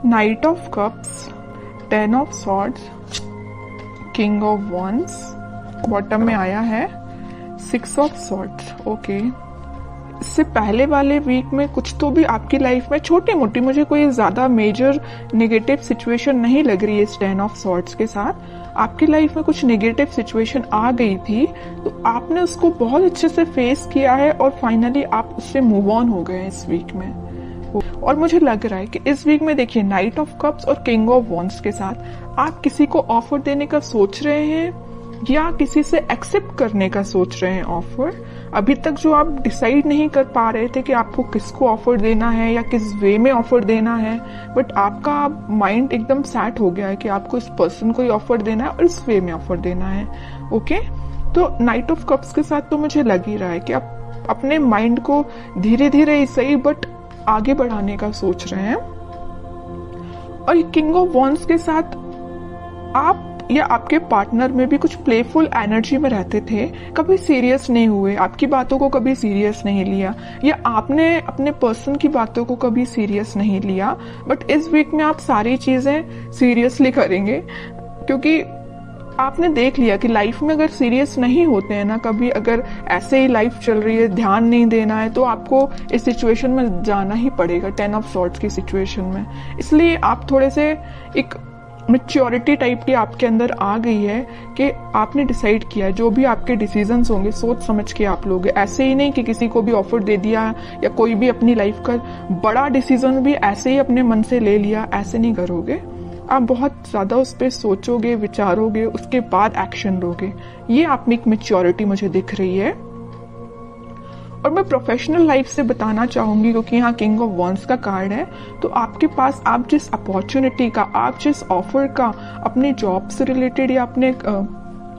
Night of cups, 10 of swords, king of wands, bottom में आया है 6 ऑफ सॉर्ड्स। ओके, इससे पहले वाले वीक में कुछ तो भी आपकी लाइफ में छोटी मोटी, मुझे कोई ज्यादा मेजर नेगेटिव सिचुएशन नहीं लग रही है इस 10 ऑफ सॉर्ड्स के साथ। आपकी लाइफ में कुछ नेगेटिव सिचुएशन आ गई थी तो आपने उसको बहुत अच्छे से फेस किया है और फाइनली आप उससे मूव ऑन हो गए इस वीक में। और मुझे लग रहा है कि इस वीक में देखिए नाइट ऑफ कप्स और किंग ऑफ वॉन्ड्स के साथ आप किसी को ऑफर देने का सोच रहे हैं या किसी से एक्सेप्ट करने का सोच रहे हैं ऑफर। अभी तक जो आप डिसाइड नहीं कर पा रहे थे कि आपको किसको ऑफर देना है या किस वे में ऑफर देना है, बट आपका माइंड एकदम सेट हो गया है कि आपको इस पर्सन को ही ऑफर देना है और इस वे में ऑफर देना है। ओके, तो नाइट ऑफ कप्स के साथ तो मुझे लग ही रहा है कि आप अपने माइंड को धीरे धीरे ही सही बट आगे बढ़ाने का सोच रहे हैं। और किंग ऑफ वॉन्ड्स के साथ आप या आपके पार्टनर में भी कुछ प्लेफुल एनर्जी में रहते थे, कभी सीरियस नहीं हुए, आपकी बातों को कभी सीरियस नहीं लिया या आपने अपने पर्सन की बातों को कभी सीरियस नहीं लिया। बट इस वीक में आप सारी चीजें सीरियसली करेंगे क्योंकि आपने देख लिया कि लाइफ में अगर सीरियस नहीं होते हैं ना, कभी अगर ऐसे ही लाइफ चल रही है, ध्यान नहीं देना है, तो आपको इस सिचुएशन में जाना ही पड़ेगा, 10 ऑफ सॉर्ड्स की सिचुएशन में। इसलिए आप थोड़े से एक मैच्योरिटी टाइप की आपके अंदर आ गई है कि आपने डिसाइड किया है जो भी आपके डिसीजंस होंगे सोच समझ के आप लोगे। ऐसे ही नहीं कि किसी को भी ऑफर दे दिया या कोई भी अपनी लाइफ का बड़ा डिसीजन भी ऐसे ही अपने मन से ले लिया, ऐसे नहीं करोगे। आप बहुत ज्यादा उस पर सोचोगे, विचारोगे, उसके बाद एक्शन लोगे। ये आप में एक मैच्योरिटी मुझे दिख रही है। और मैं प्रोफेशनल लाइफ से बताना चाहूंगी क्योंकि यहाँ किंग ऑफ वॉन्ड्स का कार्ड है, तो आपके पास आप जिस अपॉर्चुनिटी का, आप जिस ऑफर का अपने जॉब से रिलेटेड या अपने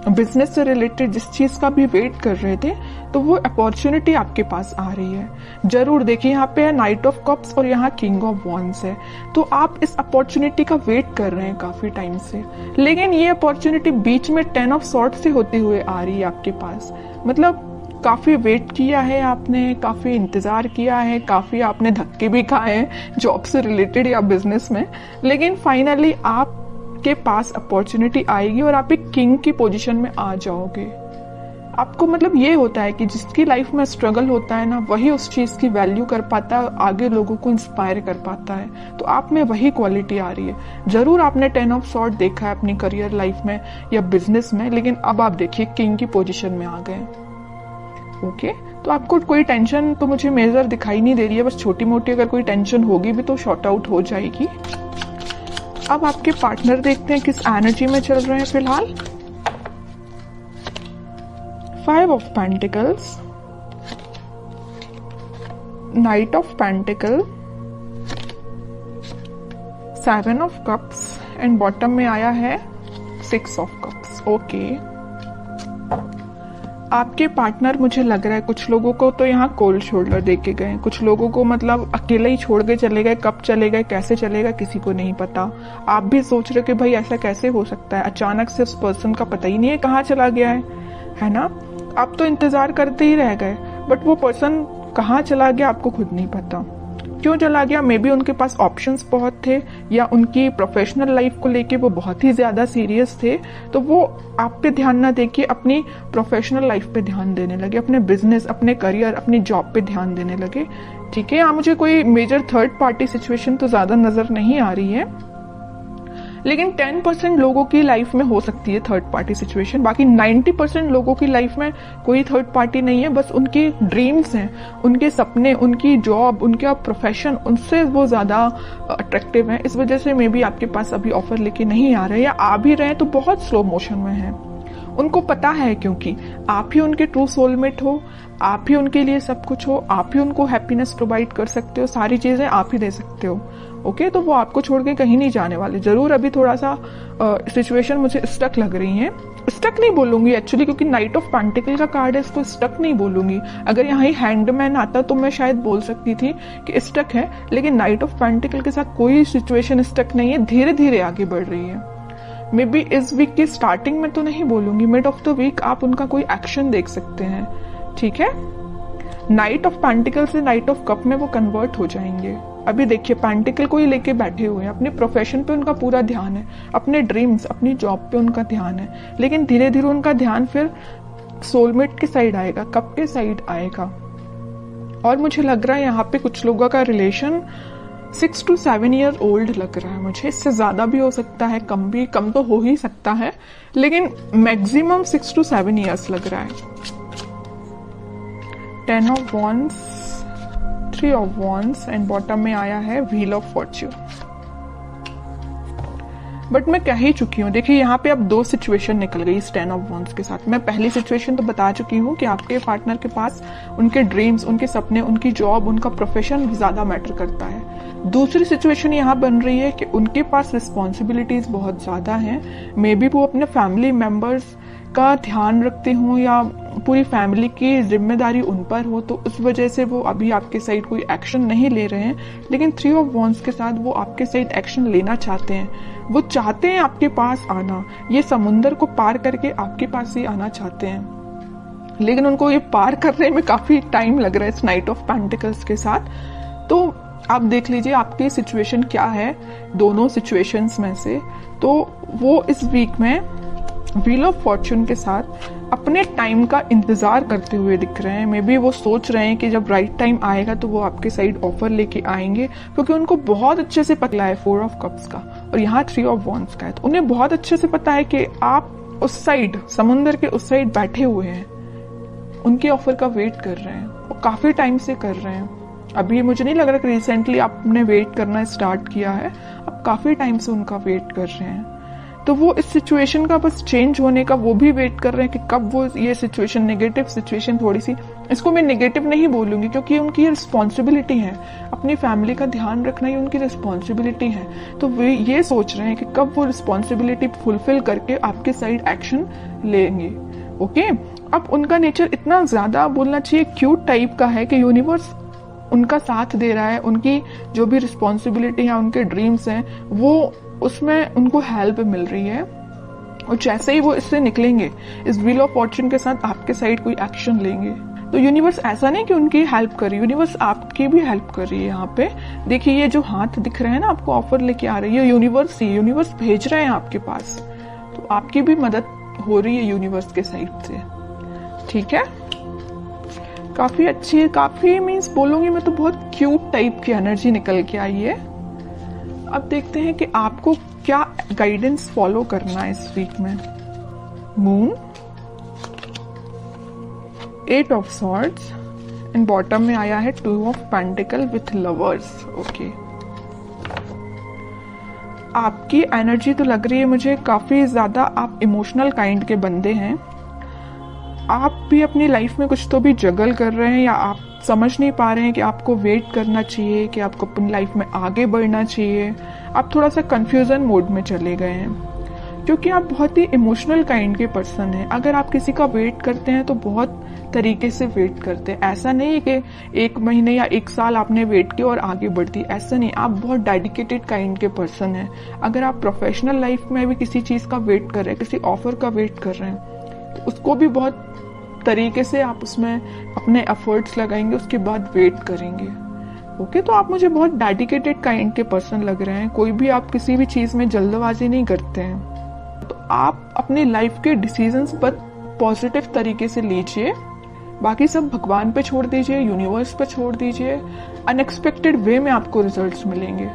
बिजनेस से रिलेटेड जिस चीज का भी वेट कर रहे थे, तो वो अपॉर्चुनिटी आपके पास आ रही है। जरूर देखिए यहाँ पे है नाइट ऑफ कप्स और यहाँ किंग ऑफ वॉन्ड्स है, तो आप इस अपॉर्चुनिटी का वेट कर रहे हैं काफी टाइम से, लेकिन ये अपॉर्चुनिटी बीच में 10 ऑफ सॉर्ड्स से होते हुए आ रही है आपके पास। मतलब काफी वेट किया है आपने, काफी इंतजार किया है, काफी आपने धक्के भी खाए हैं जॉब से रिलेटेड या बिजनेस में, लेकिन फाइनली आपके पास अपॉर्चुनिटी आएगी और आप एक किंग की पोजीशन में आ जाओगे। आपको मतलब ये होता है कि जिसकी लाइफ में स्ट्रगल होता है ना, वही उस चीज की वैल्यू कर पाता है, आगे लोगों को इंस्पायर कर पाता है। तो आप में वही क्वालिटी आ रही है। जरूर आपने 10 ऑफ सॉर्ड देखा है अपनी करियर लाइफ में या बिजनेस में, लेकिन अब आप देखिए किंग की पोजीशन में आ गए। ओके, तो आपको कोई टेंशन तो मुझे मेजर दिखाई नहीं दे रही है, बस छोटी मोटी अगर कोई टेंशन होगी भी तो शॉर्ट आउट हो जाएगी। अब आपके पार्टनर देखते हैं किस एनर्जी में चल रहे हैं फिलहाल। 5 of pentacles, night of pentacle, 7 of cups and bottom में आया है 6 ऑफ कप्स। ओके, आपके पार्टनर मुझे लग रहा है कुछ लोगों को तो यहाँ कोल्ड शोल्डर दे के गए, कुछ लोगों को मतलब अकेले ही छोड़ के चले गए। कब चले गए, कैसे चलेगा, किसी को नहीं पता। आप भी सोच रहे हो कि भाई ऐसा कैसे हो सकता है, अचानक से उस पर्सन का पता ही नहीं है कहाँ चला गया है ना। आप तो इंतजार करते ही रह गए, बट वो पर्सन कहाँ चला गया आपको खुद नहीं पता। क्यों चला गया, मे बी उनके पास ऑप्शंस बहुत थे या उनकी प्रोफेशनल लाइफ को लेके वो बहुत ही ज्यादा सीरियस थे, तो वो आप पे ध्यान ना देके अपनी प्रोफेशनल लाइफ पे ध्यान देने लगे, अपने बिजनेस, अपने करियर, अपनी जॉब पे ध्यान देने लगे। ठीक है, यहाँ मुझे कोई मेजर थर्ड पार्टी सिचुएशन तो ज्यादा नजर नहीं आ रही है, लेकिन 10% लोगों की लाइफ में हो सकती है थर्ड पार्टी सिचुएशन। बाकी 90% लोगों की लाइफ में कोई थर्ड पार्टी नहीं है, बस उनकी ड्रीम्स हैं, उनके सपने, उनकी जॉब, उनका प्रोफेशन, उनसे वो ज्यादा अट्रैक्टिव है। इस वजह से मे बी आपके पास अभी ऑफर लेके नहीं आ रहे, या आ भी रहे तो बहुत स्लो मोशन में है। उनको पता है क्योंकि आप ही उनके ट्रू सोलमेट हो, आप ही उनके लिए सब कुछ हो, आप ही उनको हैप्पीनेस प्रोवाइड कर सकते हो, सारी चीजें आप ही दे सकते हो। ओके, तो वो आपको छोड़ के कहीं नहीं जाने वाले। जरूर अभी थोड़ा सा सिचुएशन मुझे स्टक लग रही है। स्टक नहीं बोलूंगी एक्चुअली, क्योंकि नाइट ऑफ पेंटिकल का कार्ड है, इसको स्टक नहीं बोलूंगी। अगर यहाँ ही हैंडमैन आता तो मैं शायद बोल सकती थी कि स्टक है, लेकिन नाइट ऑफ पेंटिकल के साथ कोई सिचुएशन स्टक नहीं है, धीरे धीरे आगे बढ़ रही है। मे बी इस वीक की स्टार्टिंग में तो नहीं बोलूंगी, मिड ऑफ द वीक आप उनका कोई एक्शन देख सकते हैं। ठीक है, नाइट ऑफ पेंटिकल से नाइट ऑफ कप में वो कन्वर्ट हो जाएंगे। अभी देखिए पेंटिकल को ही लेके बैठे हुए हैं, अपने प्रोफेशन पे उनका पूरा ध्यान है, अपने ड्रीम्स, अपनी जॉब पे उनका ध्यान है, लेकिन धीरे धीरे उनका ध्यान फिर सोलमेट के साइड आएगा, कब के साइड आएगा। और मुझे लग रहा है यहाँ पे कुछ लोगों का रिलेशन 6 to 7 ईयर ओल्ड लग रहा है मुझे, इससे ज्यादा भी हो सकता है, कम तो हो ही सकता है, लेकिन मैक्सिमम 6 to 7 ईयर्स लग रहा है। 10 of Wands, 3 of Wands and bottom में आया है व्हील ऑफ फॉर्च्यून। बट मैं कह ही चुकी हूँ, देखिए यहाँ पे अब 2 सिचुएशन निकल गई इस 10 ऑफ Wands के साथ। मैं पहली सिचुएशन तो बता चुकी हूँ कि आपके पार्टनर के पास उनके ड्रीम्स, उनके सपने, उनकी जॉब, उनका प्रोफेशन ज्यादा मैटर करता है। दूसरी सिचुएशन यहाँ बन रही है कि उनके पास रिस्पॉन्सिबिलिटीज बहुत ज्यादा हैं, मे बी वो अपने फैमिली मेंबर्स का ध्यान रखते हों या पूरी फैमिली की जिम्मेदारी उन पर हो, तो उस वजह से वो अभी आपके साइड कोई एक्शन नहीं ले रहे हैं। लेकिन 3 ऑफ Wands के साथ वो आपके साइड एक्शन लेना चाहते हैं, वो चाहते हैं आपके पास आना, ये समुंदर को पार करके आपके पास ही आना चाहते हैं, लेकिन उनको ये पार करने में काफी टाइम लग रहा है इस नाइट ऑफ पेंटिकल्स के साथ। तो आप देख लीजिए आपकी सिचुएशन क्या है दोनों सिचुएशंस में से। तो वो इस वीक में व्हील ऑफ फॉर्च्यून के साथ अपने टाइम का इंतजार करते हुए दिख रहे हैं। मे बी वो सोच रहे हैं कि जब राइट टाइम आएगा तो वो आपके साइड ऑफर लेके आएंगे, क्योंकि उनको बहुत अच्छे से पता है 4 ऑफ कप्स का और यहाँ 3 ऑफ Wands का है। तो उन्हें बहुत अच्छे से पता है कि आप उस साइड, समुंदर के उस साइड बैठे हुए हैं, उनके ऑफर का वेट कर रहे हैं, वो काफी टाइम से कर रहे हैं। अभी मुझे नहीं लग रहा कि रिसेंटली आपने वेट करना स्टार्ट किया है, आप काफी टाइम से उनका वेट कर रहे हैं। तो वो इस सिचुएशन का बस चेंज होने का वो भी वेट कर रहे हैं कि कब वो ये सिचुएशन, नेगेटिव सिचुएशन, थोड़ी सी, इसको मैं नेगेटिव नहीं बोलूंगी क्योंकि उनकी रिस्पॉन्सिबिलिटी है, अपनी फैमिली का ध्यान रखना ही उनकी रिस्पॉन्सिबिलिटी है। तो वे ये सोच रहे हैं कि कब वो रिस्पॉन्सिबिलिटी फुलफिल करके आपके साइड एक्शन लेंगे। ओके, अब उनका नेचर इतना ज्यादा बोलना चाहिए क्यूट टाइप का है कि यूनिवर्स उनका साथ दे रहा है, उनकी जो भी रिस्पॉन्सिबिलिटी है, उनके ड्रीम्स हैं, वो उसमें उनको हेल्प मिल रही है। और जैसे ही वो इससे निकलेंगे, इस व्हील ऑफ फॉर्च्यून के साथ आपके साइड कोई एक्शन लेंगे, तो यूनिवर्स ऐसा नहीं कि उनकी हेल्प कर रही है, यूनिवर्स आपकी भी हेल्प कर रही है। यहाँ पे देखिए ये जो हाथ दिख रहे हैं ना, आपको ऑफर लेके आ रही है यूनिवर्स, ही यूनिवर्स भेज रहे हैं आपके पास, तो आपकी भी मदद हो रही है यूनिवर्स के साइड से। ठीक है, काफी अच्छी है, काफी मीन्स बोलूंगी मैं तो बहुत क्यूट टाइप की एनर्जी निकल के आई है। अब देखते हैं कि आपको क्या गाइडेंस फॉलो करना है इस वीक में। Moon, 8 of swords and bottom में आया है 2 of pentacle with lovers. Okay, आपकी एनर्जी तो लग रही है मुझे काफी ज्यादा आप इमोशनल काइंड के बंदे हैं। आप भी अपनी लाइफ में कुछ तो भी जगल कर रहे हैं, या आप समझ नहीं पा रहे हैं कि आपको वेट करना चाहिए, कि आपको अपनी लाइफ में आगे बढ़ना चाहिए। आप थोड़ा सा कंफ्यूजन मोड में चले गए हैं, क्योंकि आप बहुत ही इमोशनल काइंड के पर्सन हैं। अगर आप किसी का वेट करते हैं तो बहुत तरीके से वेट करते हैं, ऐसा नहीं है कि 1 महीने या 1 साल आपने वेट किया और आगे बढ़ती, ऐसा नहीं। आप बहुत डेडिकेटेड काइंड के पर्सन हैं। अगर आप प्रोफेशनल लाइफ में भी किसी चीज का वेट कर रहे हैं, किसी ऑफर का वेट कर रहे हैं, तो उसको भी बहुत तरीके से आप उसमें अपने एफर्ट्स लगाएंगे, उसके बाद वेट करेंगे। ओके, तो आप मुझे बहुत डेडिकेटेड काइंड के पर्सन लग रहे हैं। कोई भी आप किसी भी चीज में जल्दबाजी नहीं करते हैं। तो आप अपनी लाइफ के डिसीजंस पर पॉजिटिव तरीके से लीजिए, बाकी सब भगवान पे छोड़ दीजिए, यूनिवर्स पे छोड़ दीजिए। अनएक्सपेक्टेड वे में आपको रिजल्ट्स मिलेंगे।